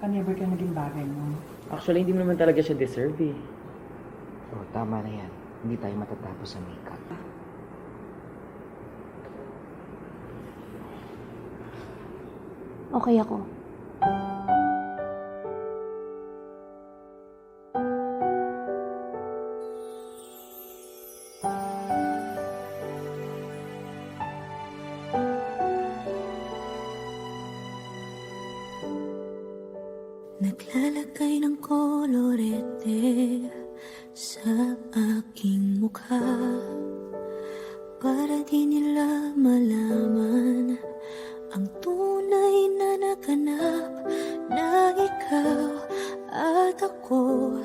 Baka never ka naging bagay mo. Actually, hindi mo naman talaga siya deserve eh. Oh, tama na yan. Hindi tayo matatapos sa makeup. Okay ako. Naglalagay ng kolorete sa aking mukha para di nila malaman ang tunay na naganap, na ikaw at ako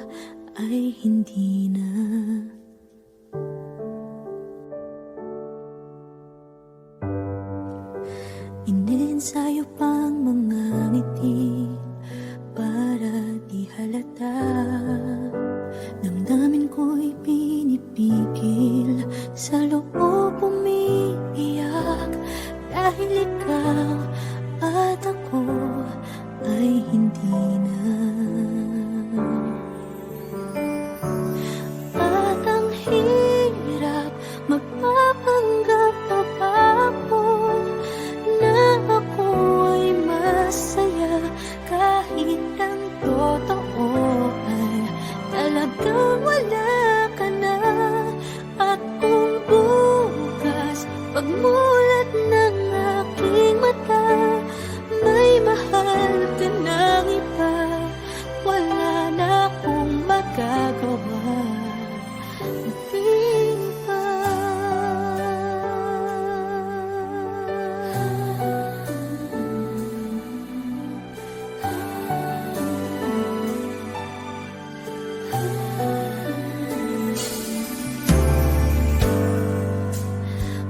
ay hindi na. Iniensayo pang mga ngiti para di halata. Damdamin ko'y pinipigil, sa loob umiiyak, dahil ikaw at ako ay hindi na. At ang hirap, magpapanggap pa ba ako na ako ay masaya, kahit ang totoo ay talagang wala ka na. At kung bukas pagmulat ng aking mata, may mahal ka ng iba, wala na akong magagawa. Di ba?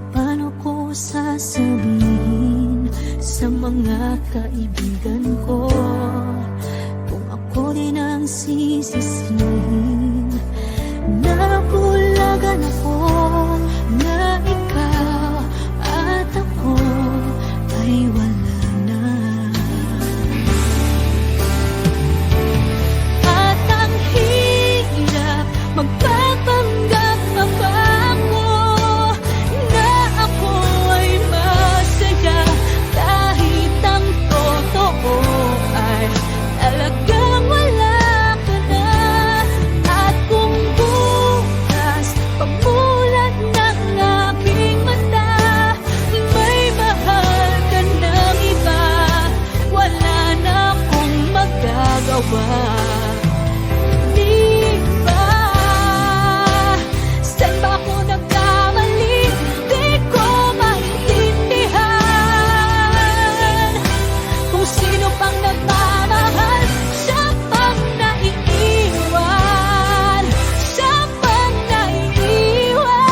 Paano ko sasabihin sa mga kaibigan ko kung ako din ang sisisihin? Nabulagan ako na ikaw at ako ay wala na. At ang hirap, magpapanggap pa ba ako na ako ay masaya, kahit ang totoo ay talagang wala ka na. At kung bukas pagmulat ng aking mata, may mahal ka ng iba, wala na akong magagawa. Di ba? Saan ba ako nagkamali? Di ko maintindihan. Kung sino pang nagmamahal, siya pang naiiwan. Siya pang naiiwan.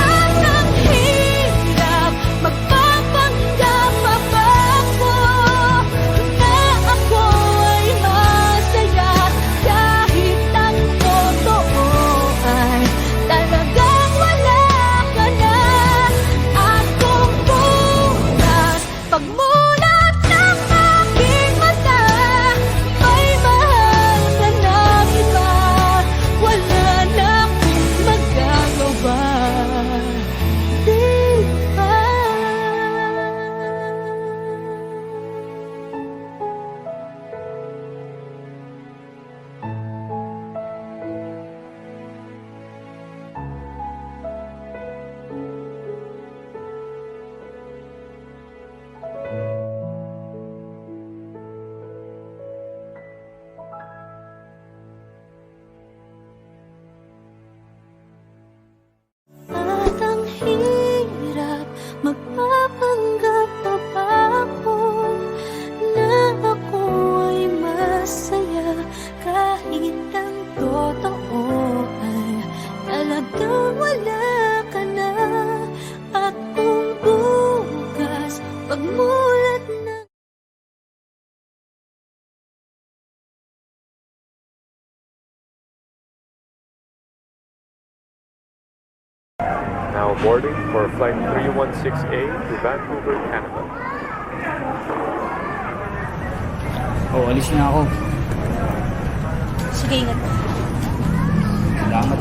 At ang hirap, magpapanggap pa ba ako na ako ay masaya, kahit ang totoo ay talagang wala ka na. At kung bukas pagmulat ng aking mata, may mahal ka ng iba, wala na akong magagawa. Di ba? At ang hirap, magpapanggap pa ba ako na ako ay masaya, kahit ang totoo ay talagang wala ka na. At kung bukas pagmulat ng Now boarding for Flight 316A to Vancouver, Canada. Oh, alis na ako. Sige, ingat. Salamat.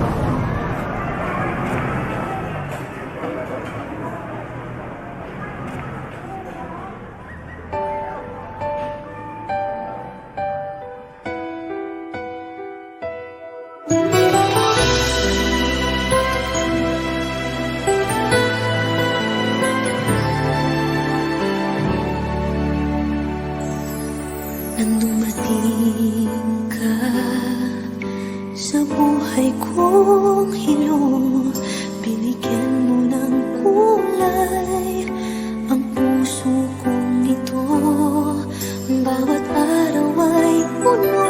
Nang dumating ka sa buhay kong hilong, binigyan mo ng kulay ang puso kong ito. Bawat araw ay puno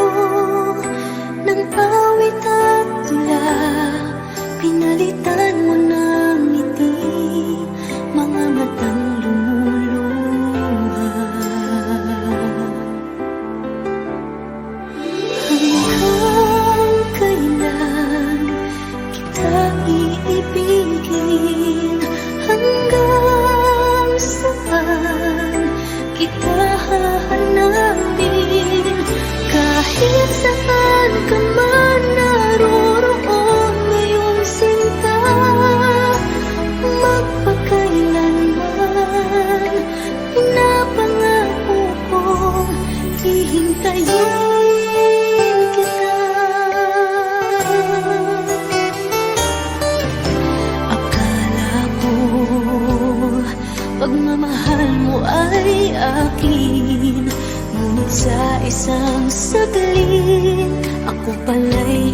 ng awit at tula, pinalitan mo ng ngiti mga matang lumuluha. Hanggang kailan kita iibigin? Hanggang saan kita hahanapin? Kahit saan ka man naroroon ngayong sinta, magpakailanman pinapangako kong hihintayin kita. Akala ko pagmamahal mo ay akin, ngunit sa isang saglit ako pala'y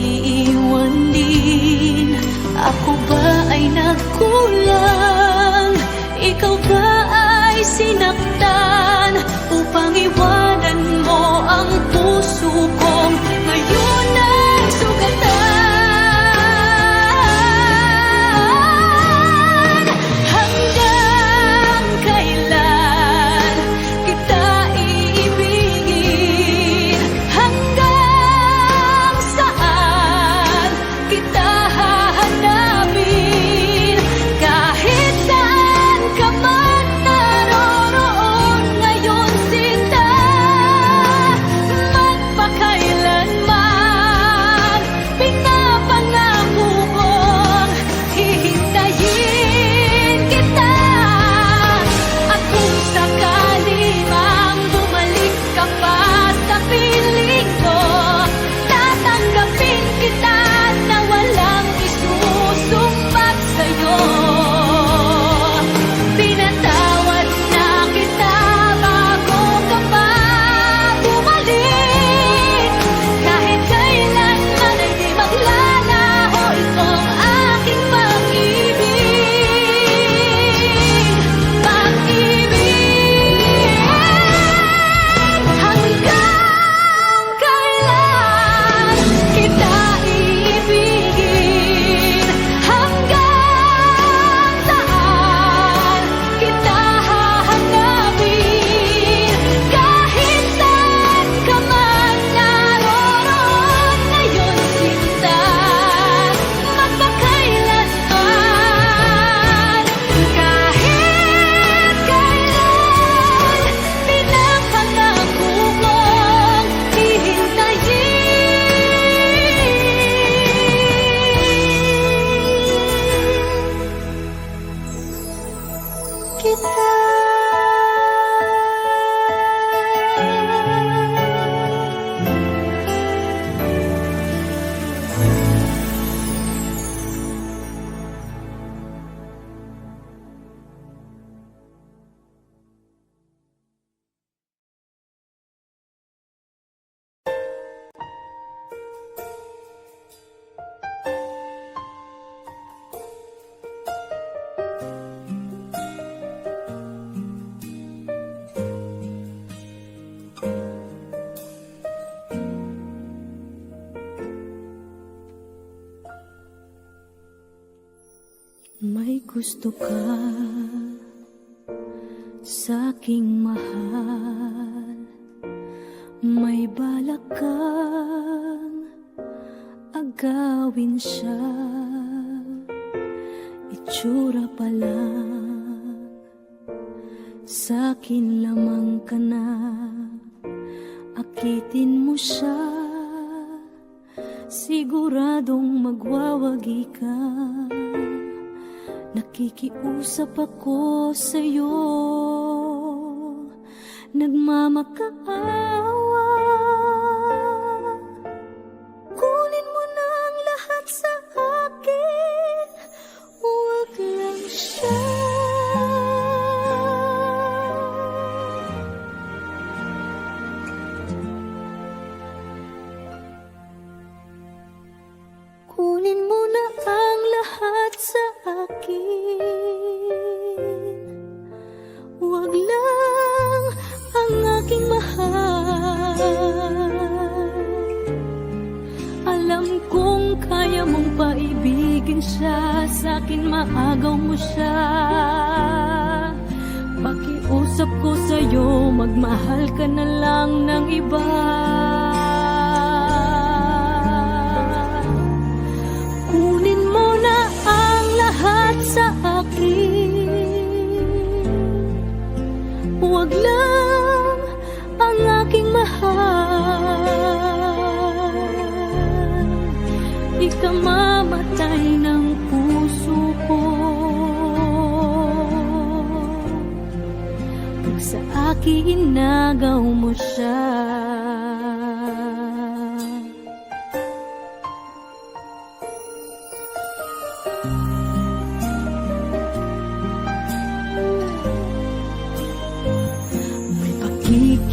iiwan din. Ako ba ay nagkulang? Ikaw ba ay sinaktan upang iwanan mo ang puso kong ngayon ay sugatan? Hanggang kailan kita iibigin? Hanggang saan kita hahanapin? Kahit saan ka man naroroon ngayon sinta, magpakailanman pinapangako kong hihintayin kita. At kung sakali mang bumalik ka pa sa piling ko, tatanggapin kita na walang isusumbat sa'yo. Pinatawad na kita bago ka pa bumalik. Kahit kailanman ay di maglalaho itong aking pag-ibig. Pag-ibig. Hanggang kailan kita iibigin? Hanggang saan kita hahanapin? Kahit saan ka man naroroon ngayon sinta, magpakailanman. Kahit kailan pinapangako kong hihintayin kita. May gusto ka sa'king mahal, may balak kang agawin siya. itsura pa lang, sa'kin lamang ka na. Akitin mo siya, siguradong magwawagi ka. Nakikiusap ako sa'yo, nagmamakaawa. Kunin mo na ang lahat sa akin, huwag lang siya. Kunin mo na ang lahat sa akin, huwag lang ang aking mahal. Alam kong kaya mong paibigin siya, sa'kin maagaw mo siya. Pakiusap ko sa'yo, magmahal ka na lang ng iba. Kunin mo na ang lahat sa akin, huwag lang ang aking mahal. Ikamamatay ng puso ko pag sa akin inagaw mo siya.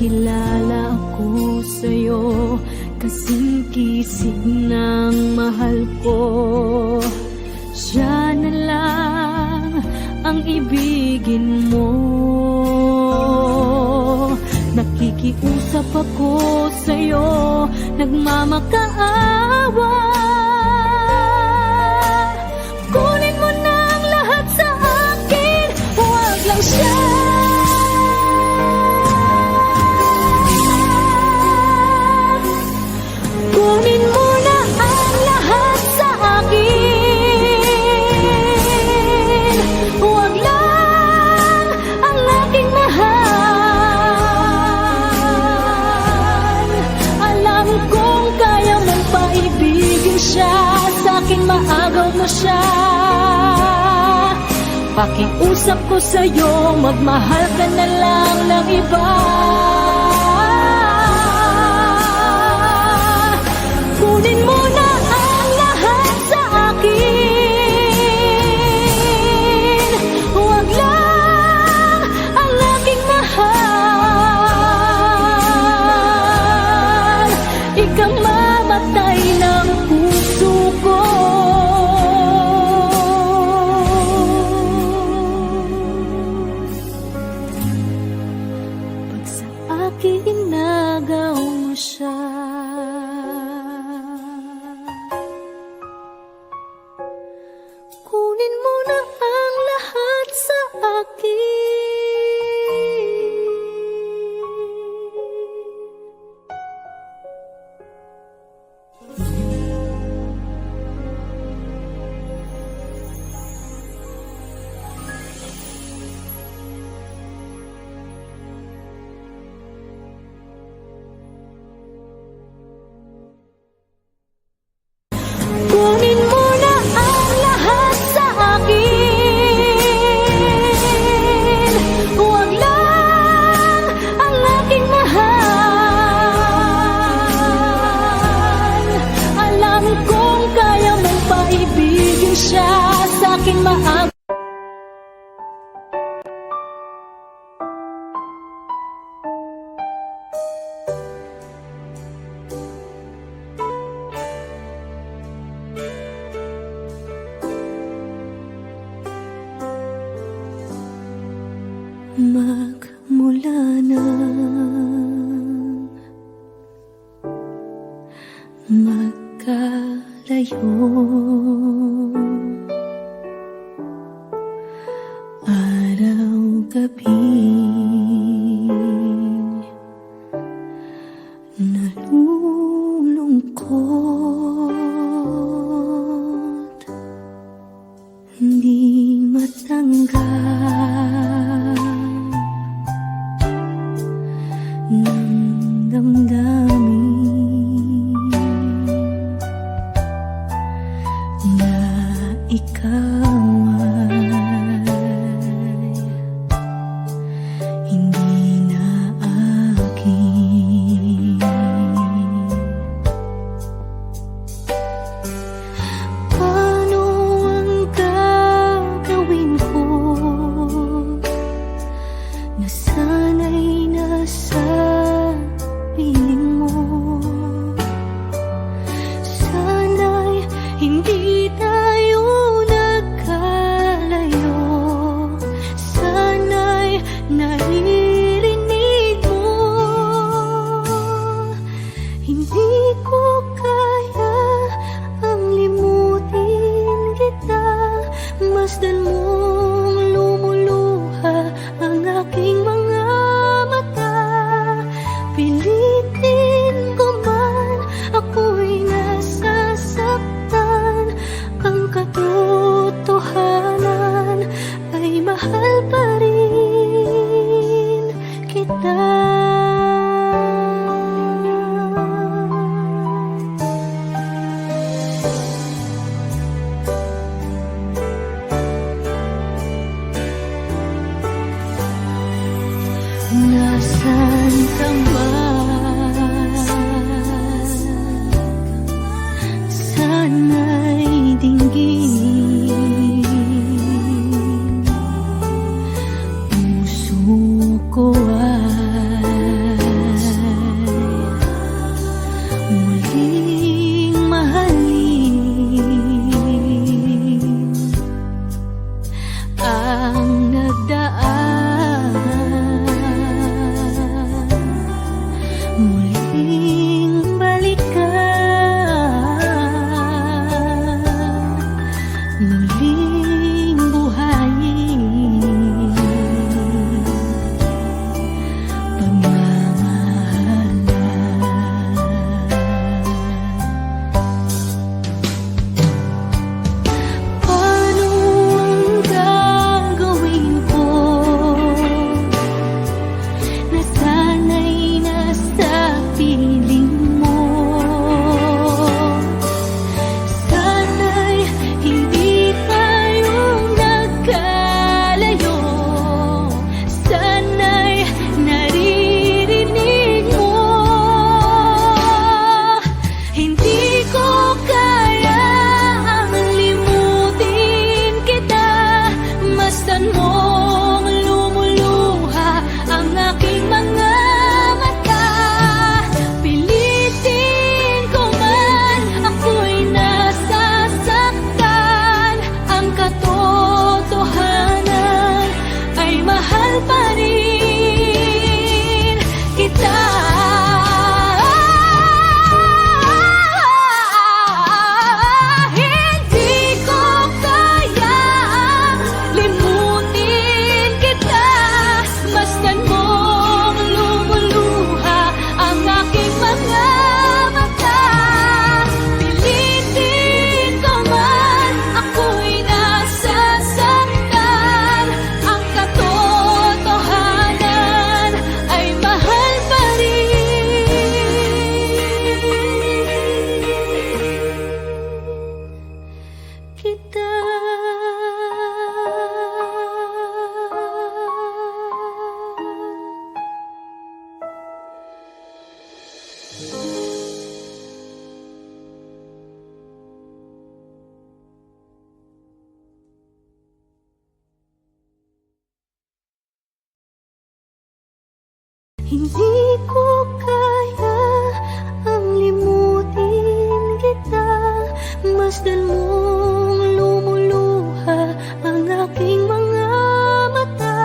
Kilala ako sa'yo, kasing kisig ng mahal ko. Siya na lang ang ibigin mo. Nakikiusap ako sa'yo, nagmamakaawa. Kunin mo na ang lahat sa akin, huwag lang siya. Kunin mo na ang lahat sa akin, huwag lang ang aking mahal. Alam kong kaya mong paibigin siya, sa'kin maagaw mo siya. Pakiusap ko sa'yo, magmahal ka na lang ng iba. Kunin mo na ang lahat sa akin, huwag lang ang aking mahal. Ikamamatay ng puso ko pag sa akin inagaw mo siya. Kunin mo na ang lahat sa akin. Kunin mo na ang lahat sa akin, huwag lang ang aking mahal. Alam kong kaya mong paibigin siya, sa'kin maagaw. Magmula na magkalayo, araw-gabi nalulungkot, hindi Nasanay na sa piling mo. Sana'y hindi tayo nagkalayo. Sana'y naririnig mo. Hindi ko kaya ang limutin kita. Masdan mong lumuluha ang aking mga mata. Pilitin ko man, ako'y nasasaktan. Ang katotohanan ay mahal pa rin kita. Nasaan ka man? Sana'y dinggin. Puso ko ay muling mahalin. Ang nagdaan muling balikan, muling buhayin pagmamahalan. Paano ang gagawin ko? Nasanay na sa piling mo. Sana'y hindi tayo nagkalayo. Sana'y naririnig mo. Hindi ko kaya ang limutin kita. Masdan mong lumuluha ang aking mga mata. Pilitin ko man, ako'y nasasaktan. Ang katotohanan ay mahal pa rin kita. Hindi ko kayang limutin kita. Masdan mong lumuluha ang aking mga mata. Pilitin ko man, ako'y nasasaktan. Ang katotohanan ay mahal pa rin kita. Hindi ko kaya ang limutin kita. Masdan mong lumuluha ang aking mga mata.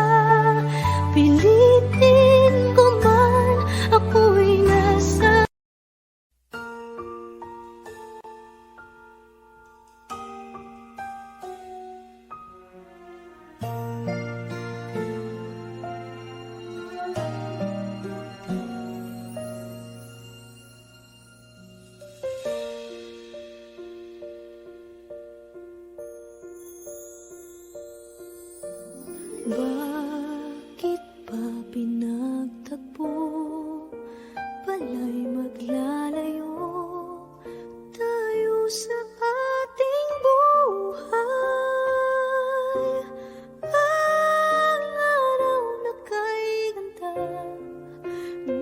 Pilitin ko man, ako'y nasa bakit pa pinagtagpo? Pala'y maglalayo tayo sa ating buhay. Ang araw na kay ganda,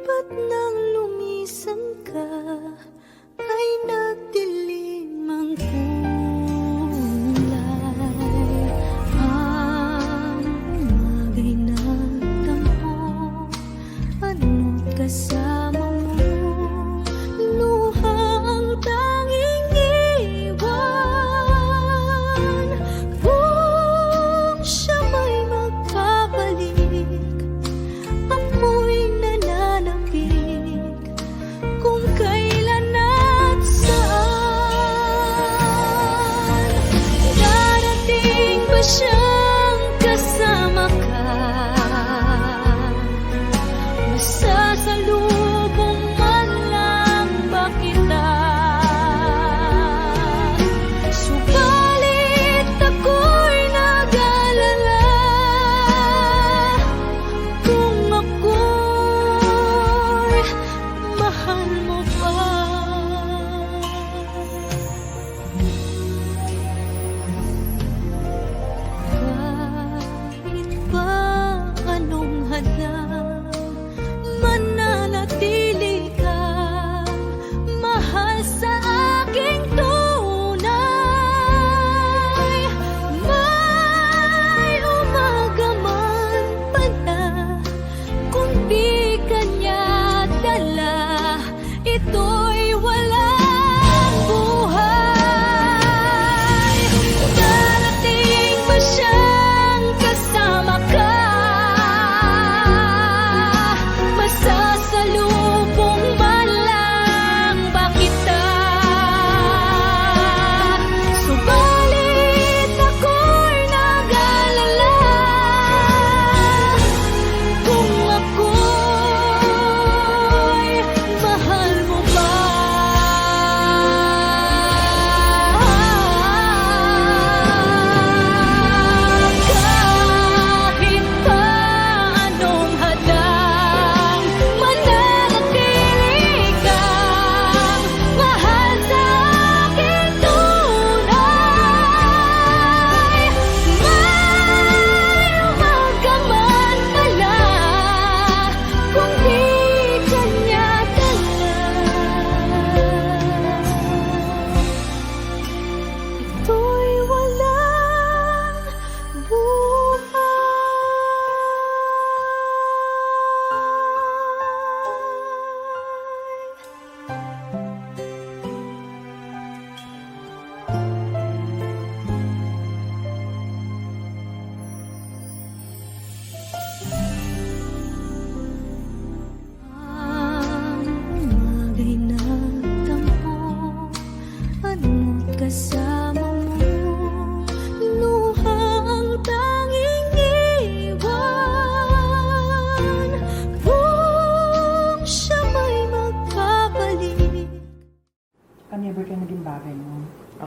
ba't nang lumisan ka ay nagdilim ang kulay. Ang umagay nagtampo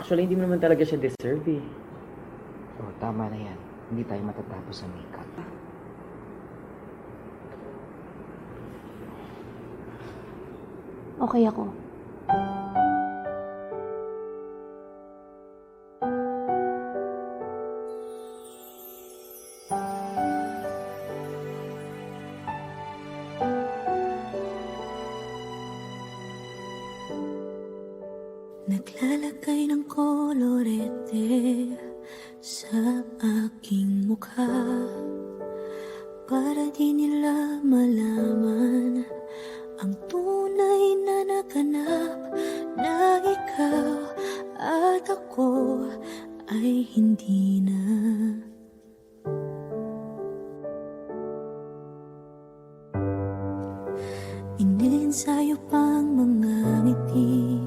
Actually, hindi mo naman talaga siya deserve eh. Oh, tama na yan. Hindi tayo matatapos sa makeup. Okay ako. Naglalagay ng kolorete sa aking mukha para di nila malaman ang tunay na naganap, na ikaw at ako ay hindi na. Iniensayo pang mga ngiti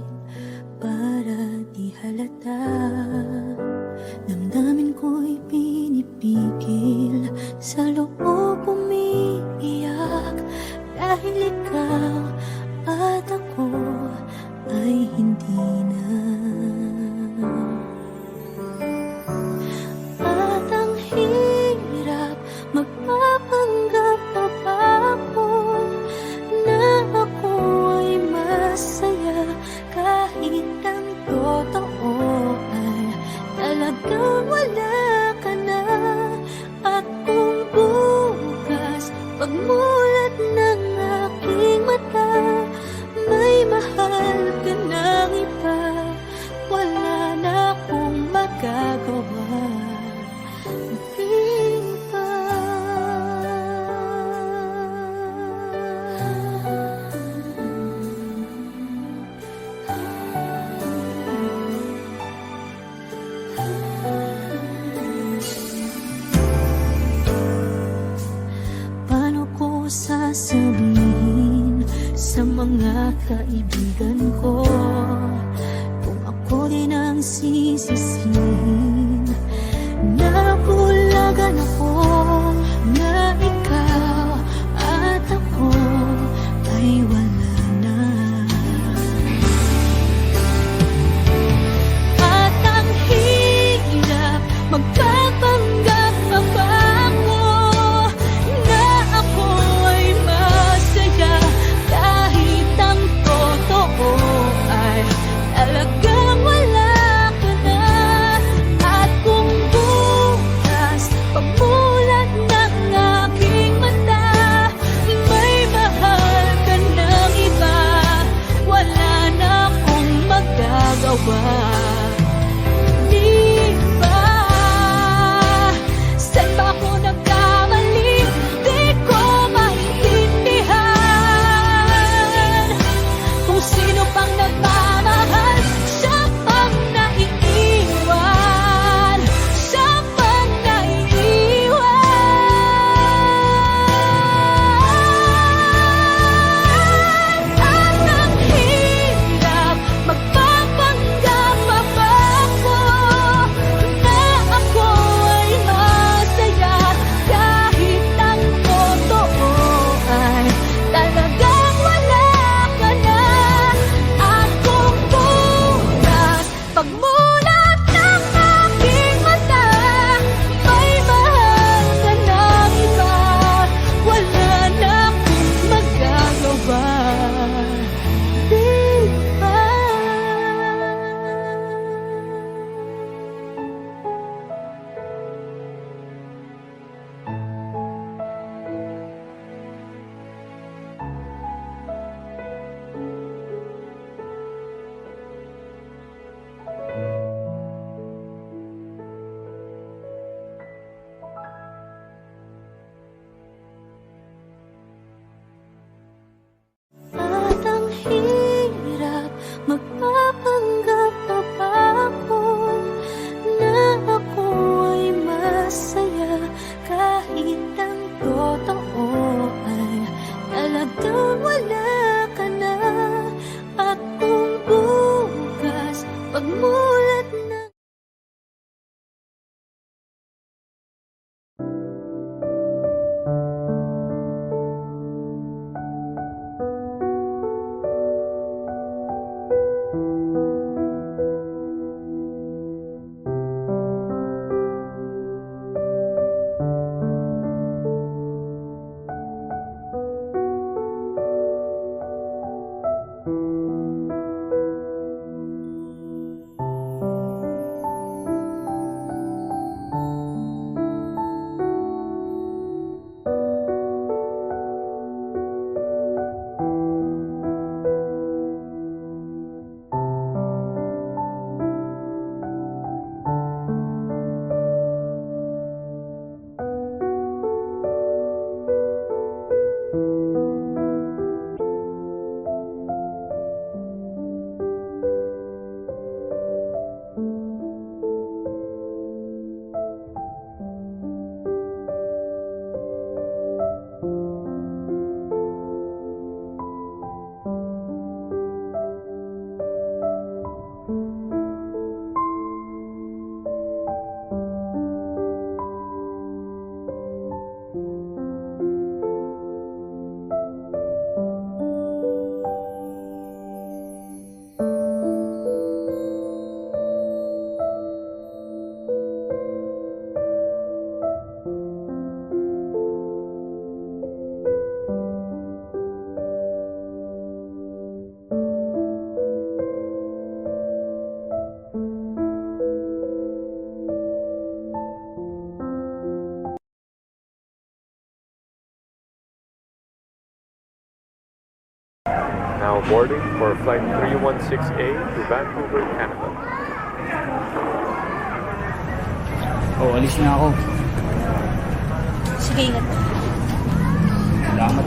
para di halata. Damdamin ko'y pinipigil, sa loob umiiyak, dahil ikaw at ako ay hindi na. At ang hirap, magpapanggap pa ba ako na ako ay masaya, kahit ang totoo ay talagang wala ka na. At kung bukas pagmulat ng aking mata, may mahal ka ng iba, wala na akong magagawa. Di ba? Paano ko sasabihin sa mga kaibigan ko kung ako din ang sisisihin? Nabulagan ako na ikaw at ako ay wala na. At ang hirap, magpapanggap pa ba ako na ako ay masaya, kahit ang totoo ay talagang wala ka na. Now boarding for flight 316A to Vancouver, Canada. Oh, alis na ako. Sige, ingat. Salamat.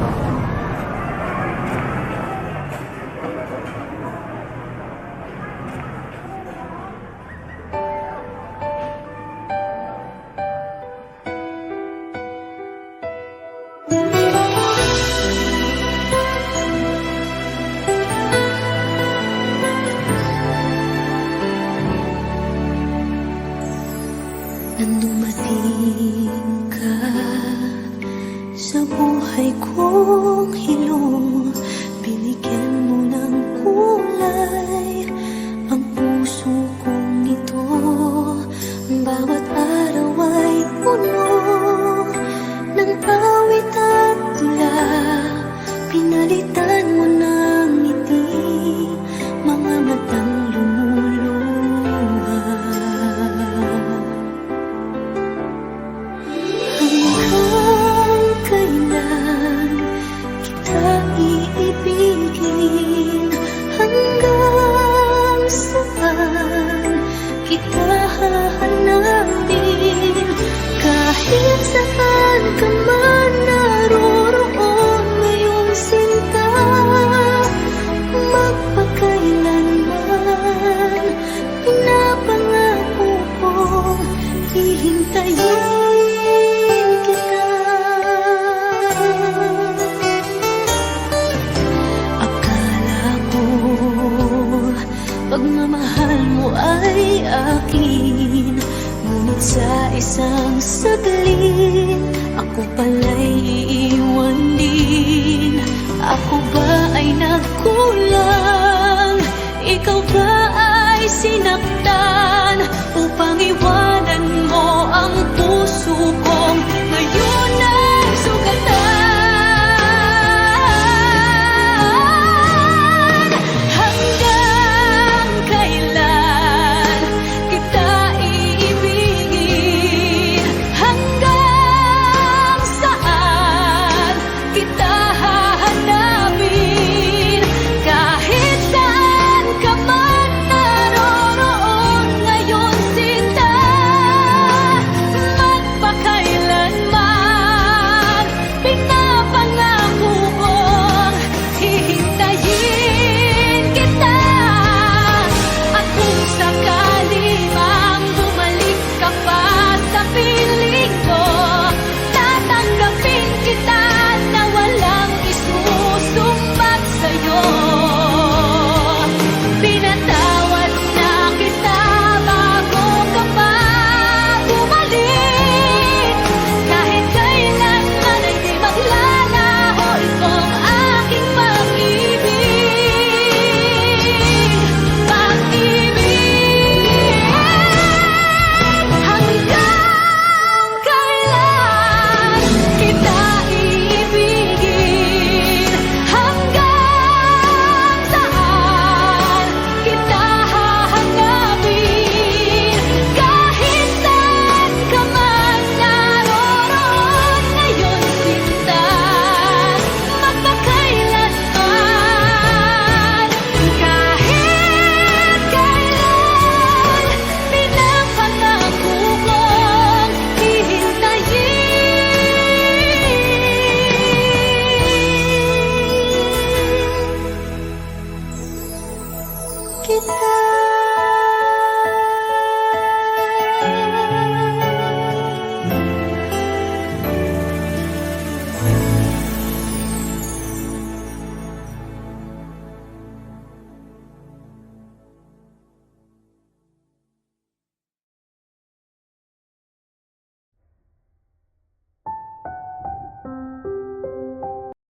Nang dumating ka sa buhay kong hilong, binigyan mo ng kulay ang puso kong ito. Bawat araw ay puno ng awit at tula, pinalitan mo ng ngiti, mga matang lumuluha. Hanggang kailan kita iibigin? Hanggang saan kita hahanapin? Kahit saan ka man naroroon ngayong sinta, magpakailanman pinapangako kong hihintayin kita. Akala ko pagmamahal mo ay akin, ngunit sa isang saglit ako pala'y iiwan din. Ako ba ay nagkulang? Ikaw ba ay sinaktan?